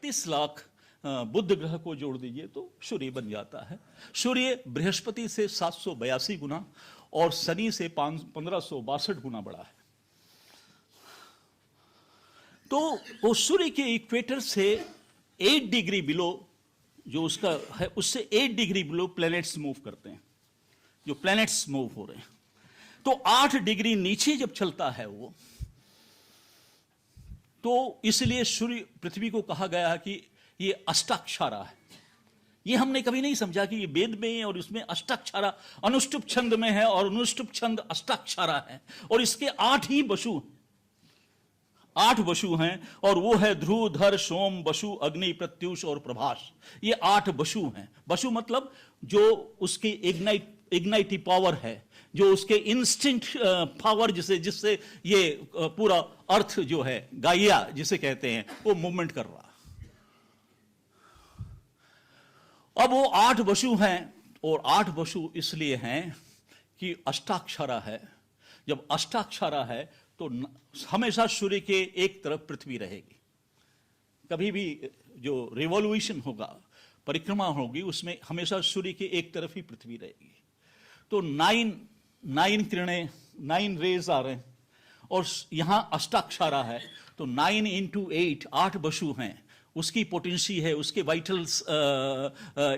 36 लाख बुध ग्रह को जोड़ दीजिए तो सूर्य बन जाता है। सूर्य बृहस्पति से 782 गुना और शनि से 1562 गुना बड़ा है। तो वो सूर्य के इक्वेटर से 8 डिग्री बिलो जो उसका है, उससे 8 डिग्री बिलो प्लैनेट्स मूव करते हैं, जो प्लैनेट्स मूव हो रहे हैं। तो 8 डिग्री नीचे जब चलता है वो, तो इसलिए सूर्य पृथ्वी को कहा गया है कि ये अष्टाक्षरा है। ये हमने कभी नहीं समझा कि ये वेद में और इसमें अष्टाक्षरा अनुष्टुप छंद में है और अनुष्टुप छंद अष्टाक्षरा है, और इसके 8 ही वसु, 8 वसु हैं, और वो है ध्रुव, धर, सोम, वसु, अग्नि, प्रत्युष और प्रभास। ये 8 वसु हैं। वसु मतलब जो उसकी इग्नाइटिव पावर है, जो उसके इंस्टिंक्ट पावर जिससे ये पूरा अर्थ जो है गाइया जिसे कहते हैं वो मूवमेंट कर रहा। अब वो 8 वसु हैं, और 8 वसु इसलिए हैं कि अष्टाक्षरा है। जब अष्टाक्षरा है तो हमेशा सूर्य के एक तरफ पृथ्वी रहेगी। कभी भी जो रिवॉल्यूशन होगा, परिक्रमा होगी, उसमें हमेशा सूर्य के एक तरफ ही पृथ्वी रहेगी। तो 9 किरणें, 9 रेज आ रहे हैं, और यहां अष्टाक्षरा है तो 9 into 8, 8 वसु हैं, उसकी पोटेंसी है, उसके वाइटल्स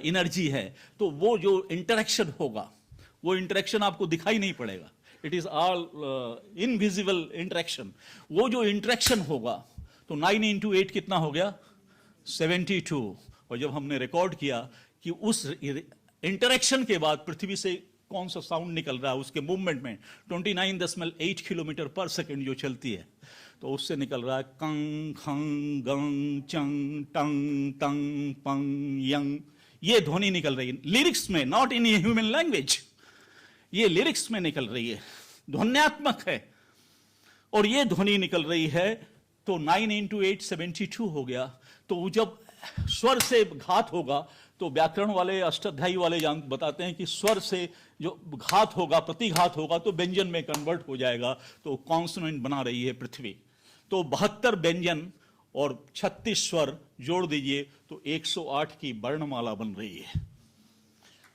एनर्जी है। तो वो जो इंटरेक्शन होगा, वो इंटरेक्शन आपको दिखाई नहीं पड़ेगा, it is all invisible interaction. वो जो इंटरेक्शन होगा तो 9 into 8 कितना हो गया? 72। और जब हमने रिकॉर्ड किया कि उस इंटरेक्शन के बाद पृथ्वी से कौन सा साउंड निकल रहा है, उसके मूवमेंट में 29.8 किलोमीटर पर सेकेंड जो चलती है, तो उससे निकल रहा है कंग, खंग, गंग, चंग, टंग, तंग, पंग, यंग। ये ध्वनि निकल रही है लिरिक्स में, नॉट इन ह्यूमन लैंग्वेज। ये लिरिक्स में निकल रही है, ध्वन्यात्मक है, और ये ध्वनि निकल रही है। तो 9 into 8 72 हो गया। तो जब स्वर से घात होगा तो व्याकरण वाले, अष्टाध्यायी वाले बताते हैं कि स्वर से जो घात होगा, प्रतिघात होगा, तो व्यंजन में कन्वर्ट हो जाएगा। तो कॉन्सोनेंट बना रही है पृथ्वी। तो 72 व्यंजन और 36 स्वर जोड़ दीजिए तो 108 की वर्णमाला बन रही है।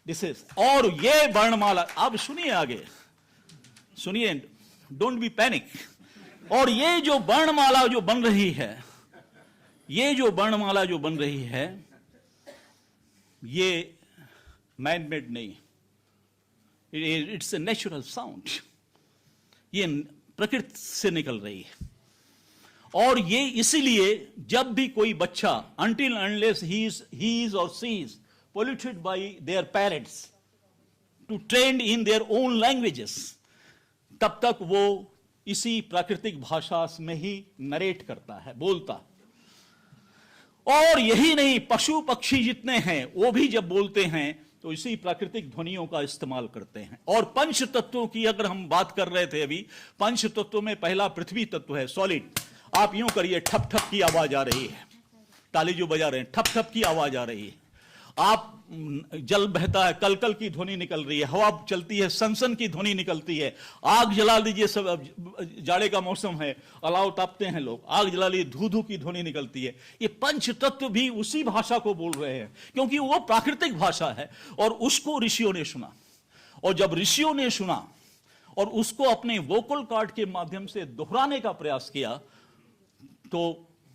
दिस इज, और ये वर्णमाला, अब सुनिए आगे, सुनिए, डोंट बी पैनिक। और ये जो वर्णमाला जो बन रही है, ये जो वर्णमाला जो बन रही है, ये मैन मेड नहीं, इट्स ए नेचुरल साउंड। ये प्रकृति से निकल रही है। और ये इसीलिए जब भी कोई बच्चा, until unless he is or she is polluted by their parents to trained in their own languages, तब तक वो इसी प्राकृतिक भाषा में ही नरेट करता है, बोलता। और यही नहीं, पशु पक्षी जितने हैं वो भी जब बोलते हैं तो इसी प्राकृतिक ध्वनियों का इस्तेमाल करते हैं। और पंच तत्वों की अगर हम बात कर रहे थे अभी, पंच तत्वों में पहला पृथ्वी तत्व है, सॉलिड। आप यूं करिए, ठप ठप की आवाज आ रही है, ताली जो बजा रहे हैं, ठप ठप की आवाज आ रही है। आप जल बहता है, कलकल की ध्वनि निकल रही है, हवा चलती है, सनसन की ध्वनि निकलती है। आग जला लीजिए, सब जाड़े का मौसम है, अलाव तापते हैं लोग, आग जला लीजिए, धू धू की ध्वनि निकलती है। ये पंच तत्व भी उसी भाषा को बोल रहे हैं, क्योंकि वो प्राकृतिक भाषा है। और उसको ऋषियों ने सुना, और जब ऋषियों ने सुना और उसको अपने वोकल कॉर्ड के माध्यम से दोहराने का प्रयास किया, तो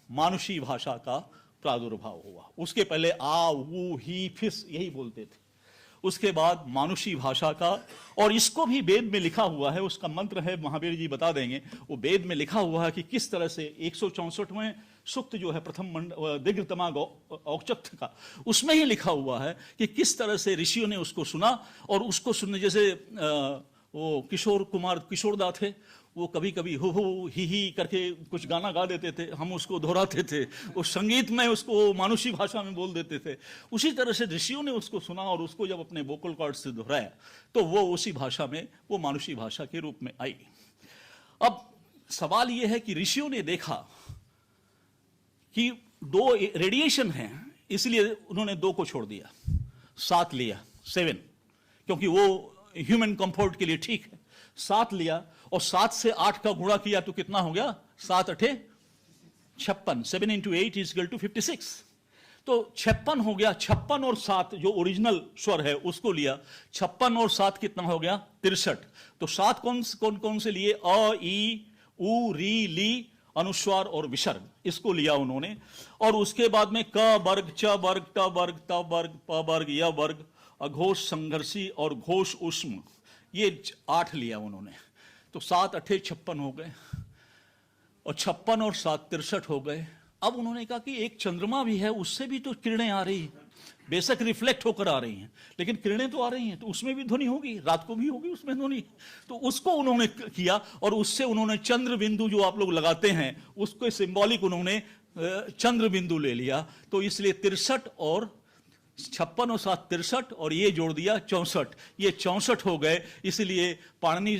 मानुषी भाषा का प्रादुर्भाव हुआ। उसके पहले आ, वो, ही, फिस यही बोलते थे, उसके बाद मानुषी भाषा का। और इसको भी वेद में लिखा हुआ है, उसका मंत्र है, महावीर जी बता देंगे। वो वेद में लिखा हुआ है कि किस तरह से 164वें सूक्त जो है प्रथम दिग्तमा औचक्थ का, उसमें ही लिखा हुआ है कि किस तरह से ऋषियों ने उसको सुना। और उसको सुनने, जैसे वो किशोरदा थे, वो कभी कभी हो ही करके कुछ गाना गा देते थे, हम उसको दोहराते थे, उस संगीत में उसको मानुषी भाषा में बोल देते थे। उसी तरह से ऋषियों ने उसको सुना और उसको जब अपने वोकल कॉर्ड से दोहराया तो वो उसी भाषा में, वो मानुषी भाषा के रूप में आई। अब सवाल यह है कि ऋषियों ने देखा कि 2 रेडिएशन हैं, इसलिए उन्होंने 2 को छोड़ दिया, 7 लिया, 7, क्योंकि वो ह्यूमन कंफर्ट के लिए ठीक है। 7 लिया और 7 से 8 का गुणा किया तो कितना हो गया? 7 8 56, 7 into 8 is equal to 56। तो 56 हो गया, 56 और 7 जो ओरिजिनल स्वर है उसको लिया, 56 और 7 कितना हो गया 63। तो 7 कौन कौन से लिए? अ, ई, उ, री, ली, अनुस्वार और विसर्ग, इसको लिया उन्होंने। और उसके बाद में क वर्ग, च वर्ग, ट वर्ग, त वर्ग, प वर्ग, य वर्ग, अघोष, संघर्षी और घोष उष्म, ये 8 लिया उन्होंने। तो 7 अठे 56 हो गए, और 56 और 7 63 हो गए। अब उन्होंने कहा कि एक चंद्रमा भी है, उससे भी तो किरणें आ रही हैं, बेशक रिफ्लेक्ट होकर आ रही हैं, लेकिन किरणें तो आ रही हैं, तो उसमें भी ध्वनि होगी, रात को भी होगी उसमें ध्वनि। तो उसको उन्होंने किया, और उससे उन्होंने चंद्र बिंदु जो आप लोग लगाते हैं उसको सिंबॉलिक उन्होंने चंद्र बिंदु ले लिया। तो इसलिए 63 और 56 और 7 63, और ये जोड़ दिया 64, ये 64 हो गए। इसलिए पाणिनि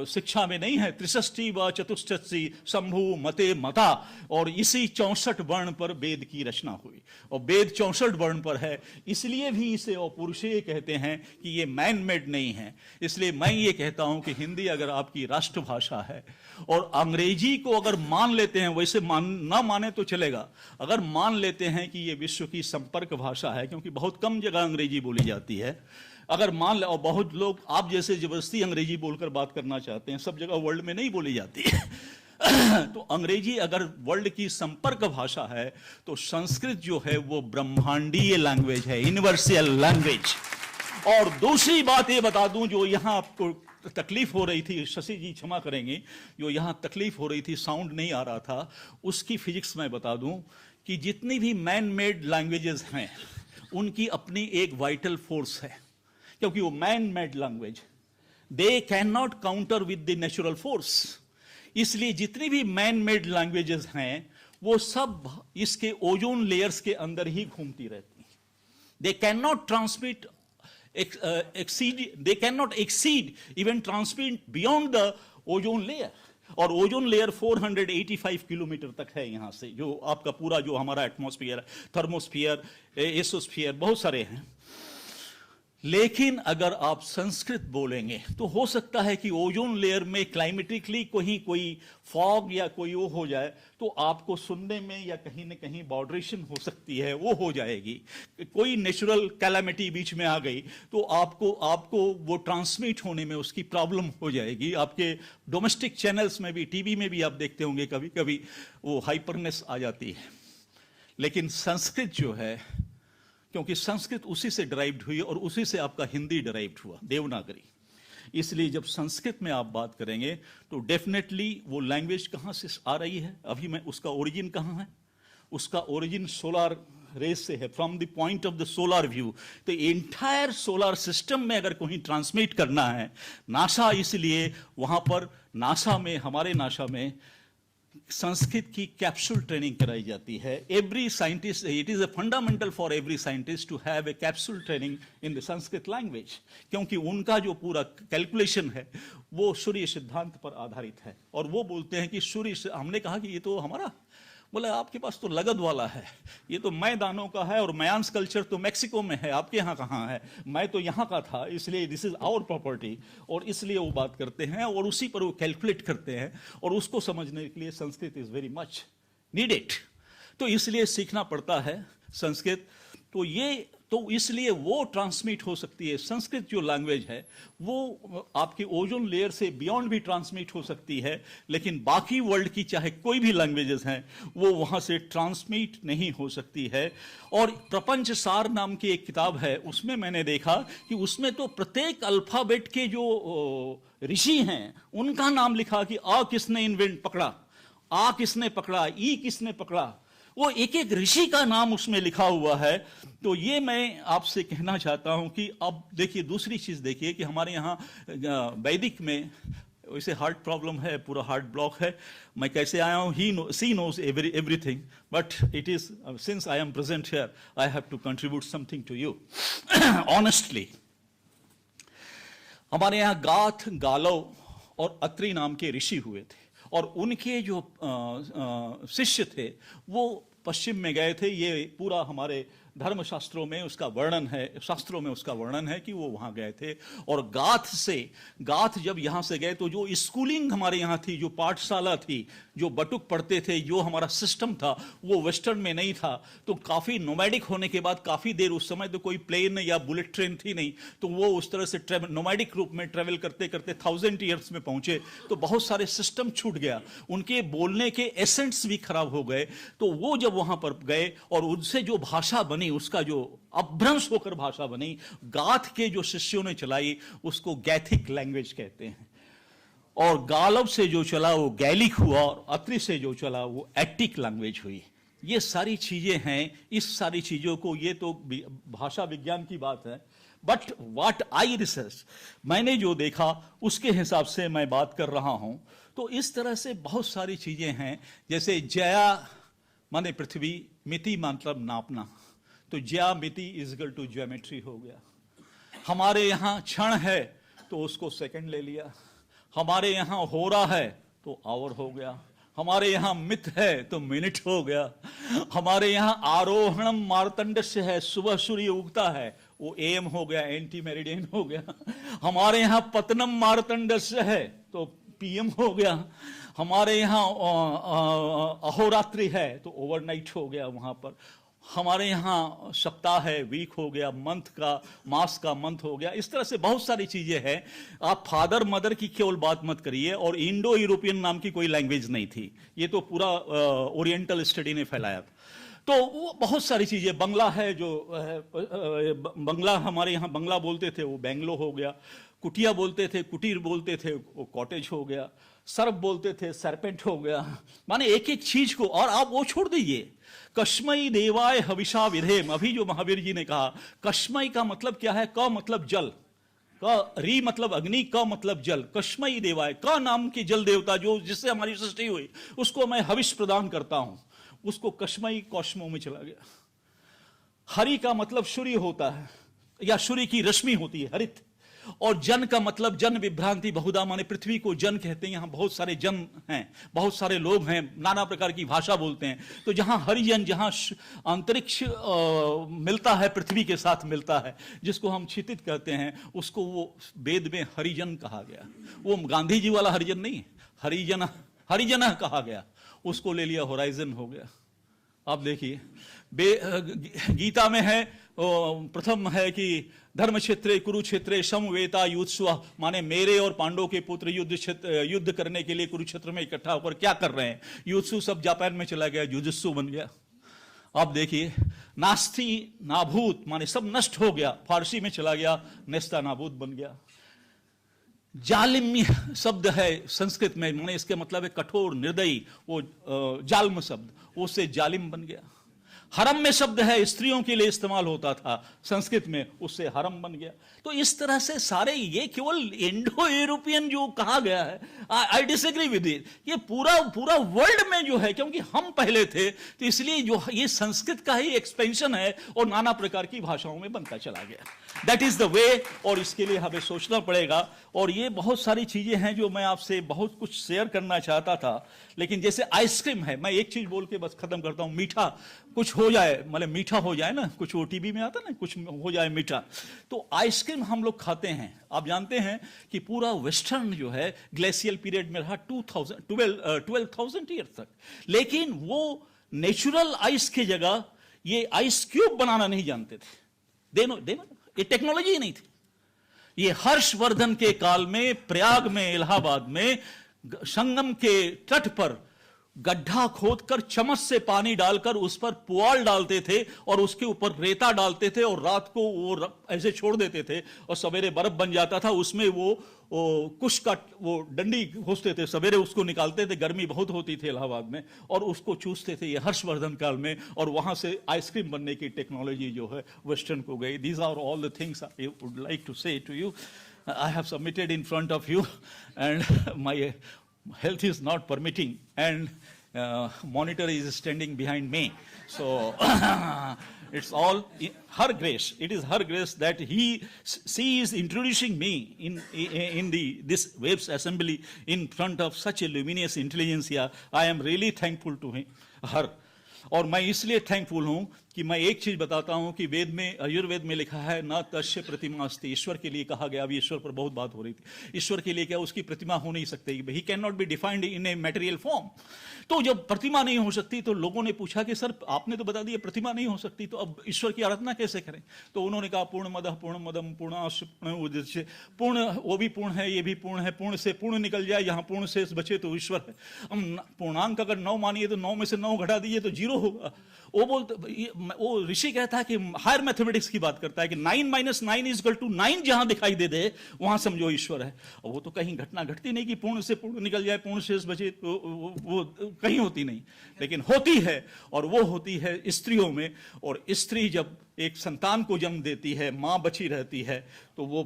शिक्षा में नहीं है त्रिषष्टि व चतुष्टि शंभु मते मता, और इसी 64 वर्ण पर वेद की रचना हुई, और वेद 64 वर्ण पर है। इसलिए भी इसे अपौरुषेय कहते हैं कि ये मैन मेड नहीं है। इसलिए मैं ये कहता हूं कि हिंदी अगर आपकी राष्ट्रभाषा है, और अंग्रेजी को अगर मान लेते हैं, वैसे ना माने तो चलेगा, अगर मान लेते हैं कि ये विश्व की संपर्क भाषा है, क्योंकि बहुत कम जगह अंग्रेजी बोली जाती है, अगर मान ले, और बहुत लोग आप जैसे जबरदस्ती अंग्रेजी बोलकर बात करना चाहते हैं, सब जगह वर्ल्ड में नहीं बोली जाती है तो अंग्रेजी अगर वर्ल्ड की संपर्क भाषा है, तो संस्कृत जो है वो ब्रह्मांडीय लैंग्वेज है, यूनिवर्सल लैंग्वेज। और दूसरी बात ये बता दूं, जो यहां आपको तकलीफ हो रही थी, शशि जी क्षमा करेंगे, जो यहां तकलीफ हो रही थी, साउंड नहीं आ रहा था, उसकी फिजिक्स मैं बता दूं कि जितनी भी मैन मेड लैंग्वेजेस हैं उनकी अपनी एक वाइटल फोर्स है, क्योंकि वो man made language, they can not counter with the natural force. इसलिए जितनी भी मैन मेड लैंग्वेजेस हैं वो सब इसके ओजोन लेयर्स के अंदर ही घूमती रहती हैं। They can not transmit they cannot exceed even transmit beyond the ozone layer, और ओजोन लेयर 485 किलोमीटर तक है यहां से, जो आपका पूरा जो हमारा एटमॉस्फेयर, थर्मोस्फियर, एसोस्फियर, बहुत सारे हैं। लेकिन अगर आप संस्कृत बोलेंगे तो हो सकता है कि ओजोन लेयर में क्लाइमेटिकली कहीं कोई फॉग या कोई वो हो जाए, तो आपको सुनने में या कहीं न कहीं बॉर्डरेशन हो सकती है, वो हो जाएगी। कोई नेचुरल कैलामिटी बीच में आ गई तो आपको वो ट्रांसमिट होने में उसकी प्रॉब्लम हो जाएगी। आपके डोमेस्टिक चैनल्स में भी, टीवी में भी आप देखते होंगे कभी कभी वो हाइपरनेस आ जाती है। लेकिन संस्कृत जो है, क्योंकि संस्कृत उसी से डिराइव्ड हुई और उसी से आपका हिंदी डिराइव्ड हुआ, देवनागरी, इसलिए जब संस्कृत में आप बात करेंगे तो डेफिनेटली वो लैंग्वेज कहाँ से आ रही है, अभी मैं उसका ओरिजिन कहाँ है, उसका ओरिजिन सोलार रेस से है, from the point of the solar view. तो एंटायर सोलार सिस्टम में अगर कहीं ट्रांसमिट करना है, नासा, इसलिए वहाँ पर नासा में, हमारे नासा में संस्कृत की कैप्सूल ट्रेनिंग कराई जाती है। Every scientist, it is a fundamental for every scientist to have a capsule training in the Sanskrit language, क्योंकि उनका जो पूरा कैलकुलेशन है वो सूर्य सिद्धांत पर आधारित है। और वो बोलते हैं कि सूर्य, हमने कहा कि ये तो हमारा, बोला आपके पास तो लगद वाला है, ये तो मैदानों का है, और मयांस कल्चर तो मैक्सिको में है, आपके यहाँ कहाँ है, मैं तो यहाँ का था, इसलिए दिस इज आवर प्रॉपर्टी, और इसलिए वो बात करते हैं और उसी पर वो कैलकुलेट करते हैं, और उसको समझने के लिए Sanskrit is very much needed. तो इसलिए सीखना पड़ता है संस्कृत। तो इसलिए वो ट्रांसमिट हो सकती है, संस्कृत जो लैंग्वेज है वो आपके ओजोन लेयर से बियॉन्ड भी ट्रांसमिट हो सकती है, लेकिन बाकी वर्ल्ड की चाहे कोई भी लैंग्वेजेस हैं वो वहाँ से ट्रांसमिट नहीं हो सकती है। और प्रपंच सार नाम की एक किताब है, उसमें मैंने देखा कि उसमें तो प्रत्येक अल्फाबेट के जो ऋषि हैं उनका नाम लिखा कि आ किसने इन्वेंट पकड़ा, आ किसने पकड़ा, ई किसने पकड़ा, वो एक एक ऋषि का नाम उसमें लिखा हुआ है। तो ये मैं आपसे कहना चाहता हूं कि अब देखिए, दूसरी चीज देखिए कि हमारे यहाँ वैदिक में वैसे हार्ट प्रॉब्लम है, पूरा हार्ट ब्लॉक है, मैं कैसे आया हूँ, see knows everything, but it is since I am present here I have to contribute something to you honestly. हमारे यहाँ गाथ, गालव और अत्रि नाम के ऋषि हुए थे, और उनके जो शिष्य थे वो पश्चिम में गए थे। ये पूरा हमारे धर्मशास्त्रों में उसका वर्णन है, शास्त्रों में उसका वर्णन है कि वो वहाँ गए थे। और गाथ जब यहाँ से गए तो जो स्कूलिंग हमारे यहाँ थी, जो पाठशाला थी, जो बटुक पढ़ते थे, जो हमारा सिस्टम था वो वेस्टर्न में नहीं था। तो काफ़ी नोमैडिक होने के बाद काफ़ी देर, उस समय तो कोई प्लेन या बुलेट ट्रेन थी नहीं, तो वो उस तरह से नोमैडिक रूप में ट्रेवल करते करते 1000 ईयर्स में पहुंचे। तो बहुत सारे सिस्टम छूट गया, उनके बोलने के एसेंट्स भी खराब हो गए। तो वो जब वहां पर गए और उनसे जो भाषा बनी, उसका जो अपभ्रंश होकर भाषा बनी, गाथ के जो शिष्यों ने चलाई उसको गैथिक लैंग्वेज कहते हैं। और गालव से जो चला वो गैलिक हुआ, और अत्रि से जो चला वो एटिक लैंग्वेज हुई। ये सारी चीजें हैं। इस सारी चीजों को, ये तो भाषा विज्ञान की बात है, बट व्हाट आई रिसर्च, मैंने जो देखा उसके हिसाब से मैं बात कर रहा हूं। तो इस तरह से बहुत सारी चीजें हैं। जैसे जया माने पृथ्वी, मिति मतलब नापना, तो ज्या मिति इज इक्वल टू ज्योमेट्री हो गया। हमारे यहाँ क्षण है तो उसको सेकंड ले लिया, हमारे यहाँ हो रहा है तो आवर हो गया, हमारे यहाँ मित है तो मिनट हो गया, हमारे यहाँ आरोहणम मार्तंडस्य है, सुबह सूर्य उगता है, वो एम हो गया, एंटी मेरिडियन हो गया। हमारे यहाँ पतनम मार्तंडस्य है तो पीएम हो गया, हमारे यहाँ अहोरात्रि है तो ओवरनाइट हो गया वहां पर, हमारे यहाँ सप्ताह है, वीक हो गया, मंथ का, मास का मंथ हो गया। इस तरह से बहुत सारी चीजें हैं। आप फादर मदर की केवल बात मत करिए। और इंडो यूरोपियन नाम की कोई लैंग्वेज नहीं थी, ये तो पूरा ओरिएंटल स्टडी ने फैलाया था। तो वो बहुत सारी चीजें, बंगला है जो बंगला, हमारे यहाँ बंगला बोलते थे वो बैंगलो हो गया, कुटिया बोलते थे, कुटीर बोलते थे वो कॉटेज हो गया, सर्प बोलते थे सरपेंट हो गया। माने एक एक चीज को। और आप वो छोड़ दीजिए, कश्मई देवाय हविषा विधेम, अभी जो महावीर जी ने कहा, कश्मई का मतलब क्या है? क मतलब जल, क री मतलब अग्नि, क मतलब जल। कश्मई देवाय, क नाम के जल देवता जो जिससे हमारी सृष्टि हुई, उसको मैं हविष प्रदान करता हूं, उसको कश्मई कौशमो में चला गया। हरि का मतलब सूर्य होता है या सूर्य की रश्मि होती है, हरित। और जन का मतलब जन विभ्रांति बहुधा, माने पृथ्वी को जन कहते हैं। यहां बहुत सारे जन हैं, बहुत सारे लोग हैं, नाना प्रकार की भाषा बोलते हैं। तो जहां हरिजन, जहां अंतरिक्ष मिलता है, पृथ्वी के साथ मिलता है, जिसको हम क्षितिज कहते हैं, उसको वो वेद में हरिजन कहा गया। वो गांधी जी वाला हरिजन नहीं, हरिजन, हरिजन कहा गया, उसको ले लिया, होराइजन हो गया। आप देखिए गीता में है, प्रथम है कि धर्म क्षेत्रे कुरुक्षेत्रे समवेता युत्सुआ, माने मेरे और पांडवों के पुत्र युद्ध करने के लिए कुरुक्षेत्र में इकट्ठा होकर क्या कर रहे हैं। युत्सु सब जापान में चला गया, जुजुत्सु बन गया। आप देखिए नास्ति नाभूत, माने सब नष्ट हो गया, फारसी में चला गया, नेस्ता नाबूद बन गया। जालिम शब्द है संस्कृत में, माने इसके मतलब है कठोर, निर्दयी, वो जाल्म शब्द, उससे जालिम बन गया। हरम में शब्द है, स्त्रियों के लिए इस्तेमाल होता था संस्कृत में, उससे हरम बन गया। तो इस तरह से सारे, ये केवल इंडो यूरोपियन जो कहा गया है, आई डिसएग्री विद इट। ये पूरा वर्ल्ड में जो है, क्योंकि हम पहले थे तो इसलिए जो ये संस्कृत का ही एक्सपेंशन है और नाना प्रकार की भाषाओं में बनता चला गया। That is the way. और इसके लिए हमें सोचना पड़ेगा। और ये बहुत सारी चीजें हैं जो मैं आपसे बहुत कुछ शेयर करना चाहता था, लेकिन जैसे आइसक्रीम है, मैं एक चीज बोल के बस खत्म करता हूं। मीठा कुछ हो जाए, मतलब मीठा हो जाए ना, कुछ वो टीवी में आता ना, कुछ हो जाए मीठा, तो आइसक्रीम हम लोग खाते हैं। आप जानते हैं कि पूरा वेस्टर्न जो है ग्लेशियल पीरियड में रहा 12,000 ईयर तक, लेकिन वो नेचुरल आइस की जगह ये आइस क्यूब बनाना नहीं जानते थे। देनो ये टेक्नोलॉजी ही नहीं थी। ये हर्षवर्धन के काल में प्रयाग में, इलाहाबाद में संगम के तट पर गड्ढा खोदकर चम्मच से पानी डालकर उस पर पुआल डालते थे और उसके ऊपर रेता डालते थे और रात को वो ऐसे छोड़ देते थे और सवेरे बर्फ बन जाता था। उसमें वो कुश का वो डंडी घोसते थे, सवेरे उसको निकालते थे, गर्मी बहुत होती थी इलाहाबाद में, और उसको चूसते थे, ये हर्षवर्धन काल में। और वहां से आइसक्रीम बनने की टेक्नोलॉजी जो है वेस्टर्न को गई। These are all the things I would like to say to you. I have submitted in front of you and my health is not permitting, and monitor is standing behind me, so it's all her grace. It is her grace that she is introducing me in this waves assembly in front of such a luminous intelligence here. I am really thankful to her. और मैं इसलिए thankful हूं कि मैं एक चीज बताता हूं कि वेद में, आयुर्वेद में लिखा है, न तस्य प्रतिमा अस्ति, ईश्वर के लिए कहा गया। अभी ईश्वर पर बहुत बात हो रही थी। ईश्वर के लिए क्या उसकी प्रतिमा हो नहीं सकती, he can not be defined in a material form. तो जब प्रतिमा नहीं हो सकती तो लोगों ने पूछा कि सर आपने तो बता दिया प्रतिमा नहीं हो सकती, तो अब ईश्वर की आराधना कैसे करें? तो उन्होंने कहा पूर्णमदः पूर्णमदम पूर्णाश्च पूर्णमुदच्यते, पूर्ण वो भी पूर्ण है, ये भी पूर्ण है, पूर्ण से पूर्ण निकल जाए, यहाँ पूर्ण शेष बचे तो ईश्वर है। हम पूर्णांक अगर 9 मानिए तो 9 में से 9 घटा दीजिए तो 0 होगा। वो बोलते, वो ऋषि कहता है कि हायर मैथमेटिक्स की बात करता है कि 9 - 9 = 9 जहां दिखाई दे दे वहां समझो ईश्वर है। और वो तो कहीं घटना घटती नहीं कि पूर्ण से पूर्ण निकल जाए, पूर्ण शेष बचे, तो वो कहीं होती नहीं, लेकिन होती है। और वो होती है स्त्रियों में। और स्त्री जब एक संतान को जन्म देती है, मां बची रहती है, तो वो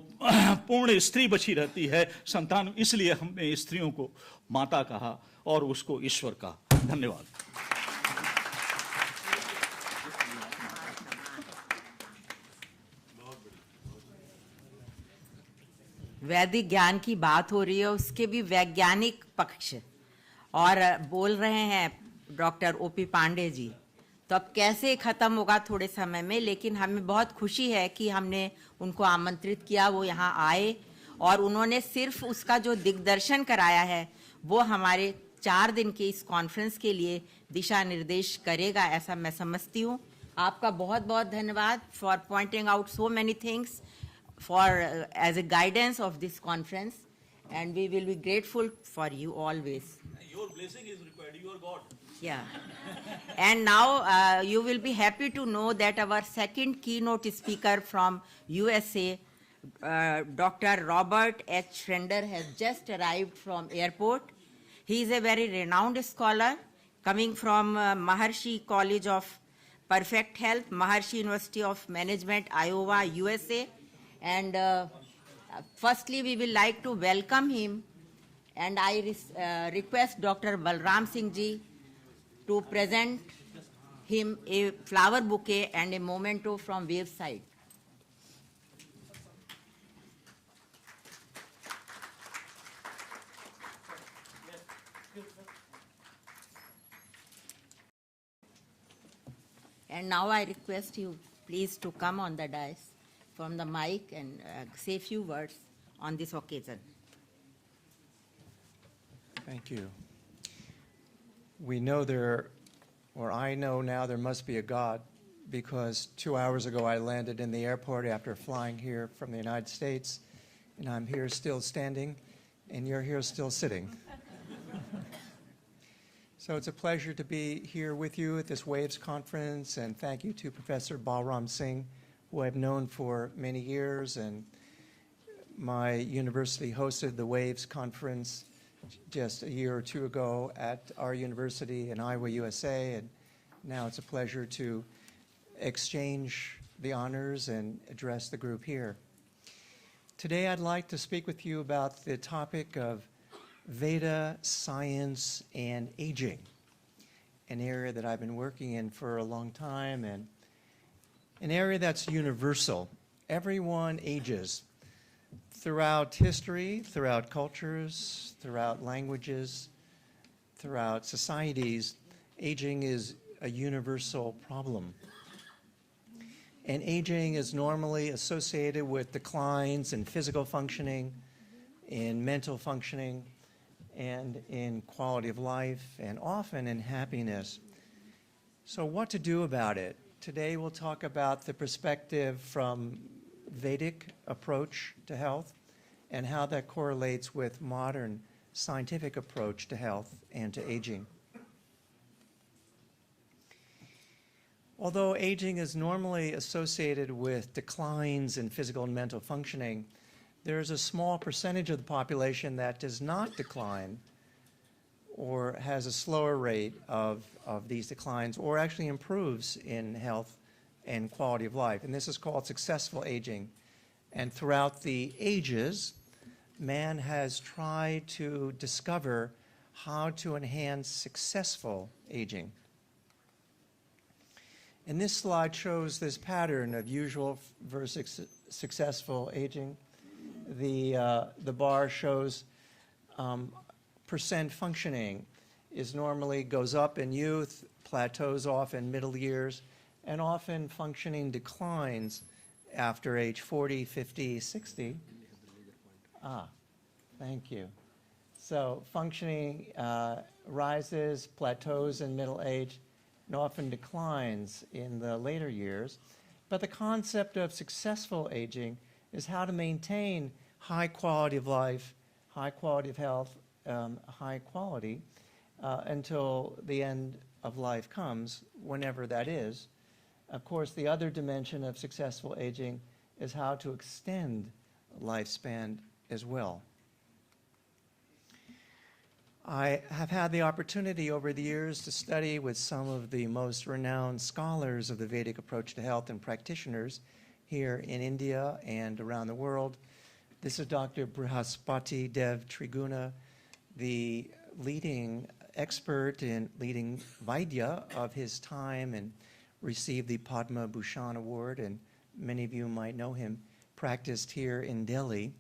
पूर्ण स्त्री बची रहती है संतान। इसलिए हमने स्त्रियों को माता कहा और उसको ईश्वर का। धन्यवाद। वैदिक ज्ञान की बात हो रही है, उसके भी वैज्ञानिक पक्ष और बोल रहे हैं डॉक्टर ओपी पांडे जी। तो अब कैसे ख़त्म होगा थोड़े समय में, लेकिन हमें बहुत खुशी है कि हमने उनको आमंत्रित किया, वो यहाँ आए और उन्होंने सिर्फ उसका जो दिग्दर्शन कराया है वो हमारे 4 दिन के इस कॉन्फ्रेंस के लिए दिशा निर्देश करेगा, ऐसा मैं समझती हूँ। आपका बहुत बहुत धन्यवाद for pointing out so many things for as a guidance of this conference, and we will be grateful for you always. Your blessing is required. You are God. Yeah. And now you will be happy to know that our second keynote speaker from USA, Dr. Robert H. Schrender, has just arrived from airport. He is a very renowned scholar coming from Maharshi College of Perfect Health, Maharshi University of Management, Iowa, USA. And firstly, we will like to welcome him, and I request Dr. Balram Singh ji to present him a flower bouquet and a memento from Wave side. And now I request you please to come on the dais from the mic and say a few words on this occasion. Thank you. We know there, or I know now there must be a God, because 2 hours ago I landed in the airport after flying here from the United States, and I'm here still standing, and you're here still sitting. So it's a pleasure to be here with you at this WAVES conference, and thank you to Professor Balram Singh, who I've known for many years, and my university hosted the WAVES conference just a year or 2 ago at our university in Iowa, USA, and now it's a pleasure to exchange the honors and address the group here. Today I'd like to speak with you about the topic of Veda science and aging, an area that I've been working in for a long time, and an area that's universal. Everyone ages. Throughout history, throughout cultures, throughout languages, throughout societies, aging is a universal problem. And aging is normally associated with declines in physical functioning, in mental functioning, and in quality of life, and often in happiness. So what to do about it? Today we'll talk about the perspective from Vedic approach to health and how that correlates with modern scientific approach to health and to aging. Although aging is normally associated with declines in physical and mental functioning, there is a small percentage of the population that does not decline or has a slower rate of these declines, or actually improves in health and quality of life. And this is called successful aging. And throughout the ages, man has tried to discover how to enhance successful aging. And this slide shows this pattern of usual versus successful aging. The bar shows percent functioning is normally goes up in youth, plateaus off in middle years, and often functioning declines after age 40, 50, 60. Thank you. So functioning rises, plateaus in middle age, and often declines in the later years. But the concept of successful aging is how to maintain high quality of life, high quality of health, high quality until the end of life comes, whenever that is. Of course, the other dimension of successful aging is how to extend lifespan as well. I have had the opportunity over the years to study with some of the most renowned scholars of the Vedic approach to health and practitioners here in India and around the world. This is Dr. Brihaspati Dev Triguna, the leading expert in leading Vaidya of his time, and received the Padma Bhushan Award, and many of you might know him, practiced here in Delhi,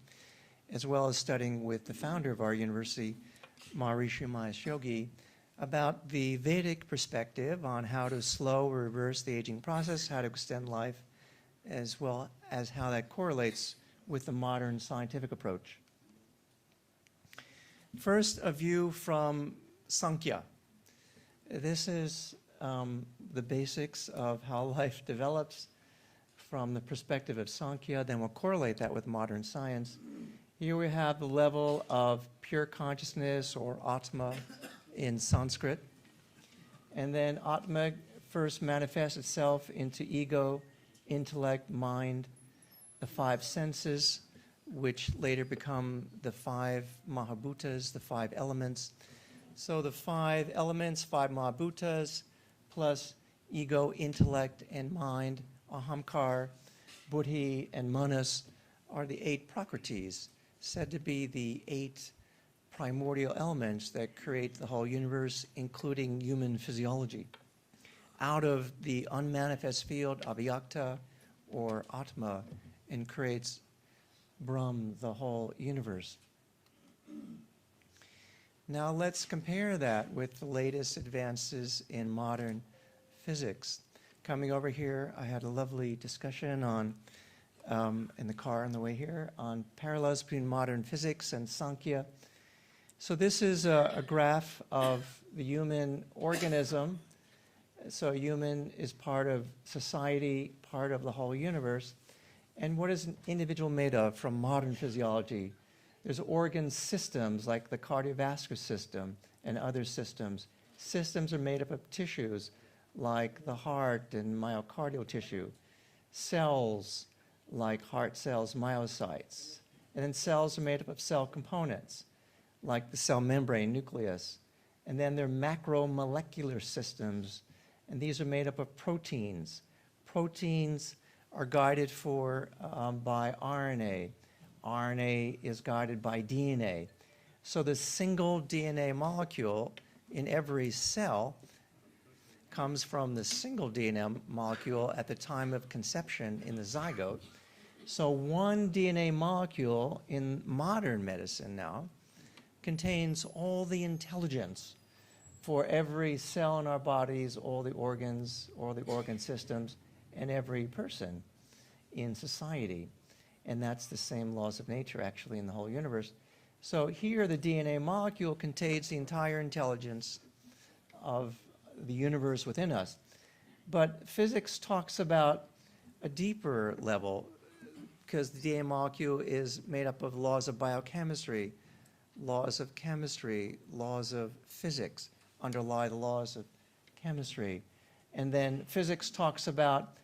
as well as studying with the founder of our university, Maharishi Mahesh Yogi, about the Vedic perspective on how to slow or reverse the aging process, how to extend life, as well as how that correlates with the modern scientific approach. First, a view from Sankhya. This is the basics of how life develops from the perspective of Sankhya. Then we'll correlate that with modern science. Here we have the level of pure consciousness, or Atma in Sanskrit. And then Atma first manifests itself into ego, intellect, mind, the five senses, which later become the five Mahabhutas, the five elements. So the five elements, five Mahabhutas, plus ego, intellect, and mind, ahamkar, buddhi, and manas, are the 8 prakritis, said to be the 8 primordial elements that create the whole universe, including human physiology. Out of the unmanifest field, avyakta, or Atma, and creates Brahm, the whole universe. Now let's compare that with the latest advances in modern physics. Coming over here, I had a lovely discussion on, in the car on the way here, on parallels between modern physics and Sankhya. So this is a graph of the human organism. So human is part of society, part of the whole universe. And what is an individual made of from modern physiology? There's organ systems like the cardiovascular system and other systems. Systems are made up of tissues like the heart and myocardial tissue. Cells like heart cells, myocytes. And then cells are made up of cell components like the cell membrane, nucleus. And then there are macromolecular systems, and these are made up of proteins. Proteins are guided by RNA. RNA is guided by DNA. So the single DNA molecule in every cell comes from the single DNA molecule at the time of conception in the zygote. So one DNA molecule in modern medicine now contains all the intelligence for every cell in our bodies, all the organs, all the organ systems, and every person in society. And that's the same laws of nature, actually, in the whole universe. So here, the DNA molecule contains the entire intelligence of the universe within us. But physics talks about a deeper level, because the DNA molecule is made up of laws of biochemistry, laws of chemistry, laws of physics underlie the laws of chemistry. And then physics talks about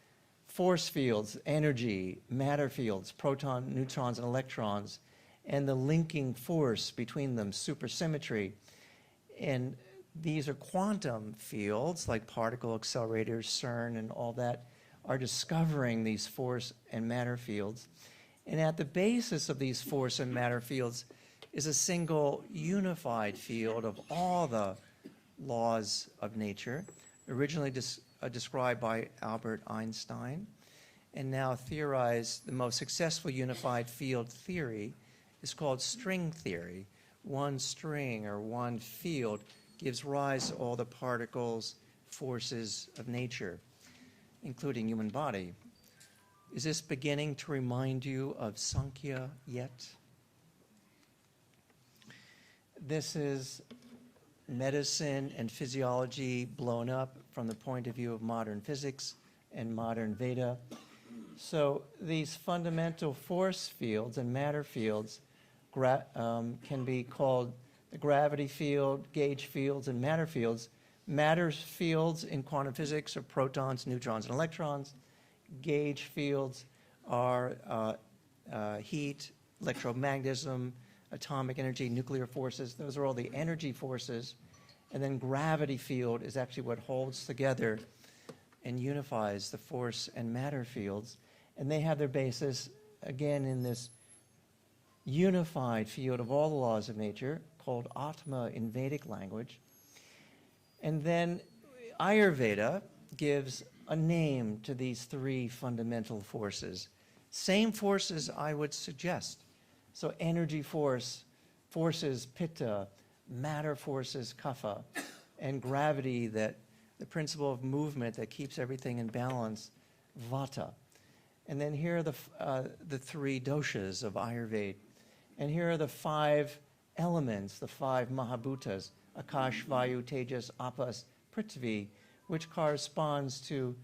force fields, energy, matter fields, protons, neutrons, and electrons, and the linking force between them, supersymmetry. And these are quantum fields, like particle accelerators, CERN, and all that, are discovering these force and matter fields. And at the basis of these force and matter fields is a single unified field of all the laws of nature, originally described by Albert Einstein, and now theorized. The most successful unified field theory is called string theory. One string or one field gives rise to all the particles, forces of nature, including human body. Is this beginning to remind you of Sankhya yet? This is medicine and physiology blown up from the point of view of modern physics and modern Veda. So these fundamental force fields and matter fields can be called the gravity field, gauge fields, and matter fields. Matter fields in quantum physics are protons, neutrons, and electrons. Gauge fields are heat, electromagnetism, atomic energy, nuclear forces. Those are all the energy forces. And then gravity field is actually what holds together and unifies the force and matter fields. And they have their basis, again, in this unified field of all the laws of nature called Atma in Vedic language. And then Ayurveda gives a name to these three fundamental forces. Same forces, I would suggest. So energy forces pitta, matter forces kapha, and gravity, that the principle of movement that keeps everything in balance, vata. And then here are the three doshas of Ayurveda. And here are the 5 elements, the 5 mahabhutas, Akash, Vayu, Tejas, Apas, Prithvi, which corresponds to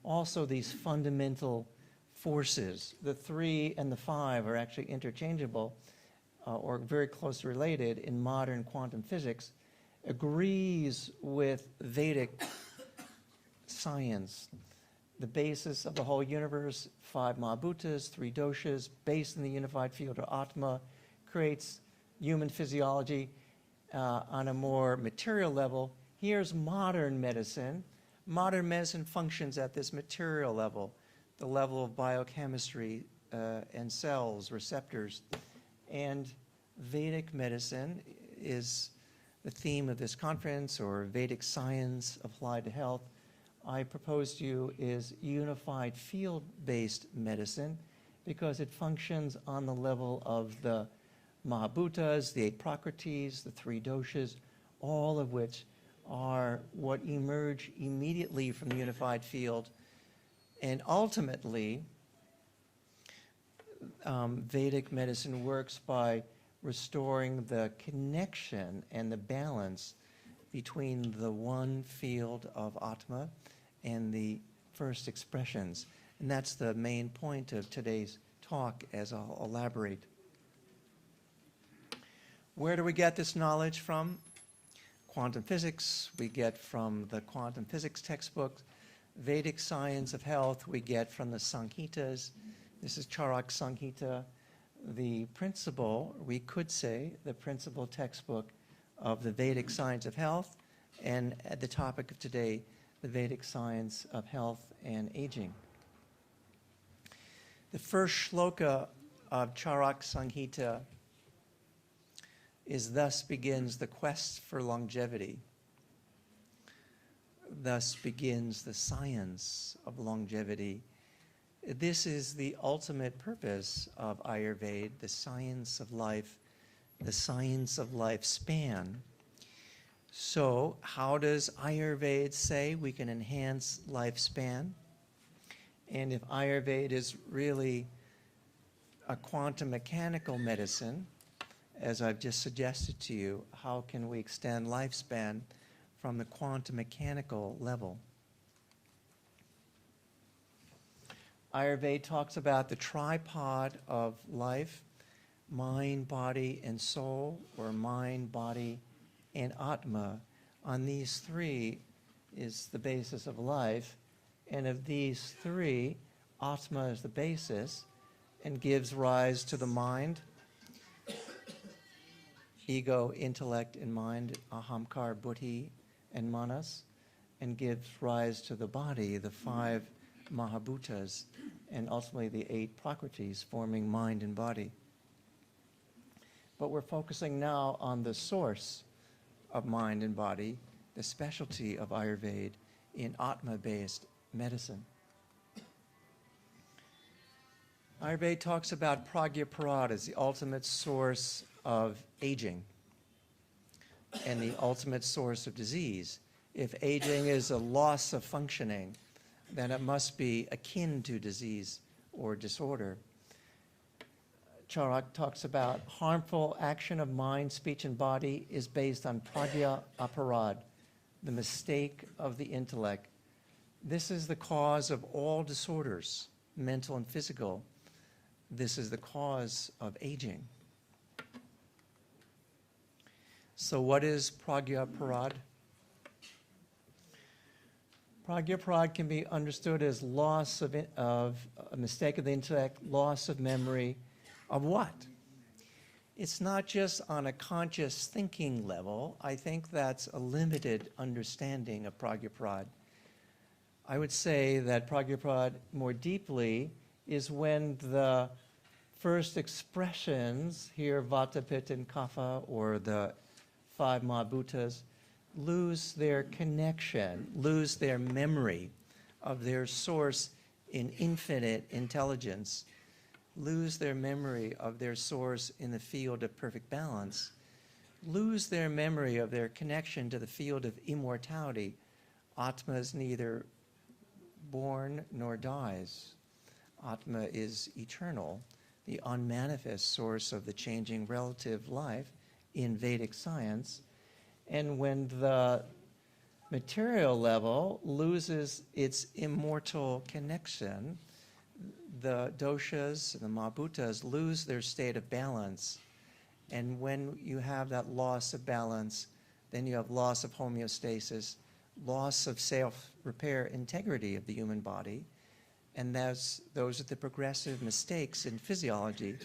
also these fundamental forces. The 3 and the 5 are actually interchangeable or very closely related in modern quantum physics, agrees with Vedic science. The basis of the whole universe, 5 mahabhutas, 3 doshas, based in the unified field of Atma, creates human physiology on a more material level. Here's modern medicine. Modern medicine functions at this material level, the level of biochemistry and cells, receptors. And Vedic medicine is the theme of this conference, or Vedic science applied to health. I propose to you is unified field-based medicine, because it functions on the level of the mahabhutas, the 8 prakritis, the 3 doshas, all of which are what emerge immediately from the unified field. And ultimately, Vedic medicine works by restoring the connection and the balance between the one field of Atma and the first expressions. And that's the main point of today's talk, as I'll elaborate. Where do we get this knowledge from? Quantum physics, we get from the quantum physics textbooks. Vedic science of health, we get from the Samhitas. This is Charak Samhita, the principal, we could say, the principal textbook of the Vedic science of health, and at the topic of today, the Vedic science of health and aging. The first shloka of Charak Samhita is, thus begins the quest for longevity. Thus begins the science of longevity. This is the ultimate purpose of Ayurveda, the science of life, the science of lifespan. So, how does Ayurveda say we can enhance lifespan? And if Ayurveda is really a quantum mechanical medicine, as I've just suggested to you, how can we extend lifespan from the quantum mechanical level? Ayurveda talks about the tripod of life, mind, body, and soul, or mind, body, and Atma. On these 3 is the basis of life, and of these 3, Atma is the basis and gives rise to the mind, ego, intellect, and mind, ahamkar, buddhi, and manas, and gives rise to the body, the 5 mahabhutas, and ultimately the 8 prakritis forming mind and body. But we're focusing now on the source of mind and body, the specialty of Ayurveda in Atma-based medicine. Ayurveda talks about pragya parad as the ultimate source of aging and the ultimate source of disease. If aging is a loss of functioning, then it must be akin to disease or disorder. Charak talks about harmful action of mind, speech, and body is based on pragya aparad, the mistake of the intellect. This is the cause of all disorders, mental and physical. This is the cause of aging. So what is pragya aparad? Pragya aparad can be understood as loss of a mistake of the intellect, loss of memory, of what? It's not just on a conscious thinking level. I think that's a limited understanding of pragya aparad. I would say that pragya aparad more deeply is when the first expressions, here vata, pitta, and kapha, or the 5 mahabhutas, lose their connection, lose their memory of their source in infinite intelligence, lose their memory of their source in the field of perfect balance, lose their memory of their connection to the field of immortality. Atma is neither born nor dies. Atma is eternal, the unmanifest source of the changing relative life in Vedic science. And when the material level loses its immortal connection, the doshas and the mahabhutas lose their state of balance. And when you have that loss of balance, then you have loss of homeostasis, loss of self-repair integrity of the human body. And those are the progressive mistakes in physiology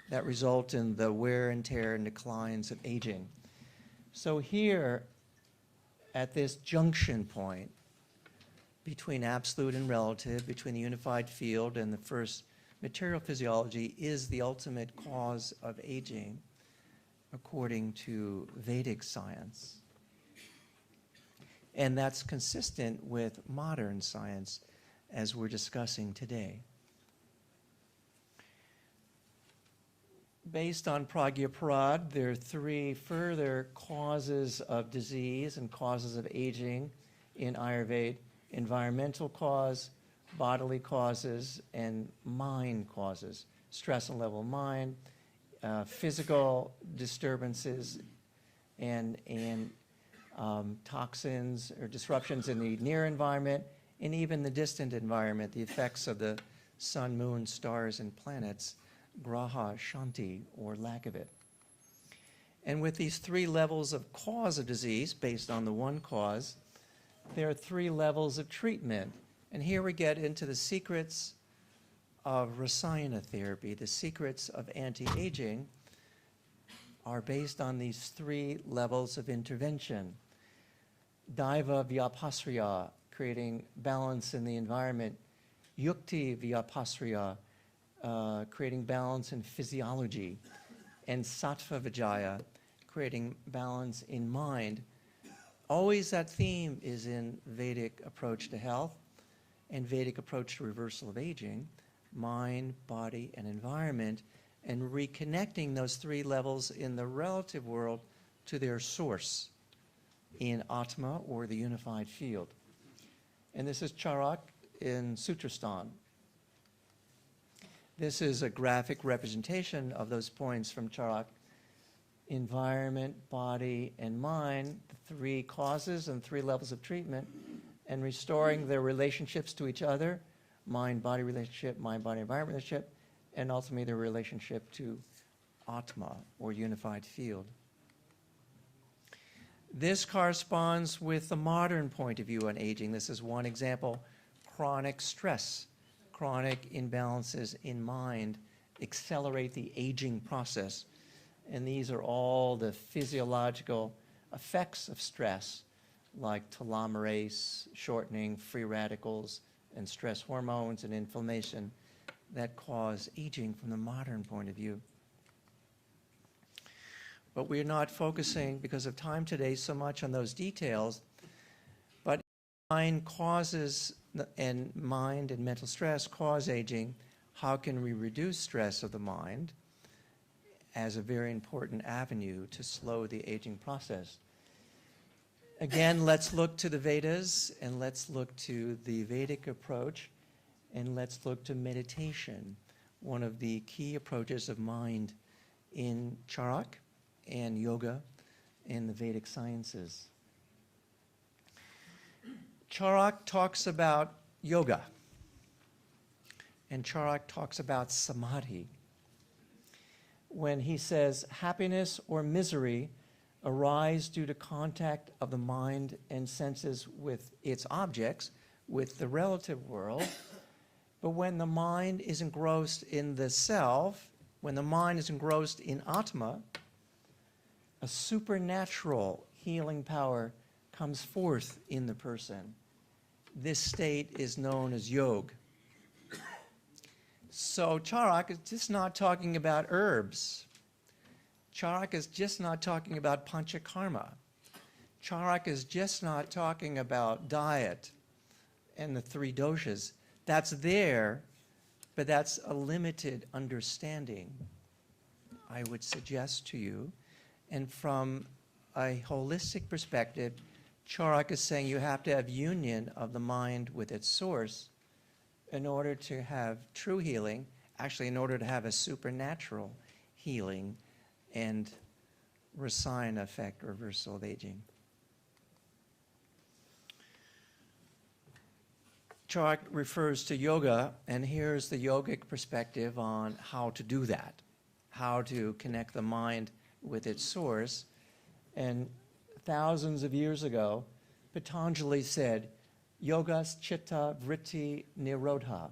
that result in the wear and tear and declines of aging. So here, at this junction point between absolute and relative, between the unified field and the first material physiology, is the ultimate cause of aging, according to Vedic science. And that's consistent with modern science, as we're discussing today. Based on pragya aparad, there are 3 further causes of disease and causes of aging in Ayurveda: environmental cause, bodily causes, and mind causes. Stress and level of mind, physical disturbances, and toxins or disruptions in the near environment, and even the distant environment, the effects of the sun, moon, stars, and planets, graha, shanti, or lack of it. And with these 3 levels of cause of disease, based on the one cause, there are 3 levels of treatment. And here we get into the secrets of Rasayana therapy. The secrets of anti-aging are based on these 3 levels of intervention. Daiva vyapasriya, creating balance in the environment. Yukti vyapasriya, creating balance in physiology. And sattva vijaya, creating balance in mind. Always that theme is in Vedic approach to health and Vedic approach to reversal of aging: mind, body, and environment, and reconnecting those 3 levels in the relative world to their source in Atma, or the unified field. And this is Charak in Sutrasthana. This is a graphic representation of those points from Charak: environment, body, and mind, the 3 causes and 3 levels of treatment, and restoring their relationships to each other: mind-body relationship, mind-body environment relationship, and ultimately their relationship to Atma, or unified field. This corresponds with the modern point of view on aging. This is one example: chronic stress, chronic imbalances in mind accelerate the aging process. And these are all the physiological effects of stress, like telomerase shortening, free radicals, and stress hormones and inflammation that cause aging from the modern point of view. But we're not focusing, because of time today, so much on those details. But mind causes, and mind and mental stress cause aging. How can we reduce stress of the mind as a very important avenue to slow the aging process? Again, let's look to the Vedas and let's look to the Vedic approach and let's look to meditation, one of the key approaches of mind in Charak and yoga and the Vedic sciences. Charak talks about yoga and Charak talks about samadhi. When he says happiness or misery arise due to contact of the mind and senses with its objects, with the relative world. But when the mind is engrossed in the self, when the mind is engrossed in Atma, a supernatural healing power comes forth in the person. This state is known as yoga. So Charak is just not talking about herbs. Charak is just not talking about panchakarma. Charak is just not talking about diet and the three doshas. That's there, but that's a limited understanding, I would suggest to you. And from a holistic perspective, Charak is saying you have to have union of the mind with its source in order to have true healing, actually in order to have a supernatural healing and Rasayana effect, reversal of aging. Charak refers to yoga, and here's the yogic perspective on how to do that, how to connect the mind with its source. And thousands of years ago, Patanjali said, Yogas chitta vritti nirodha.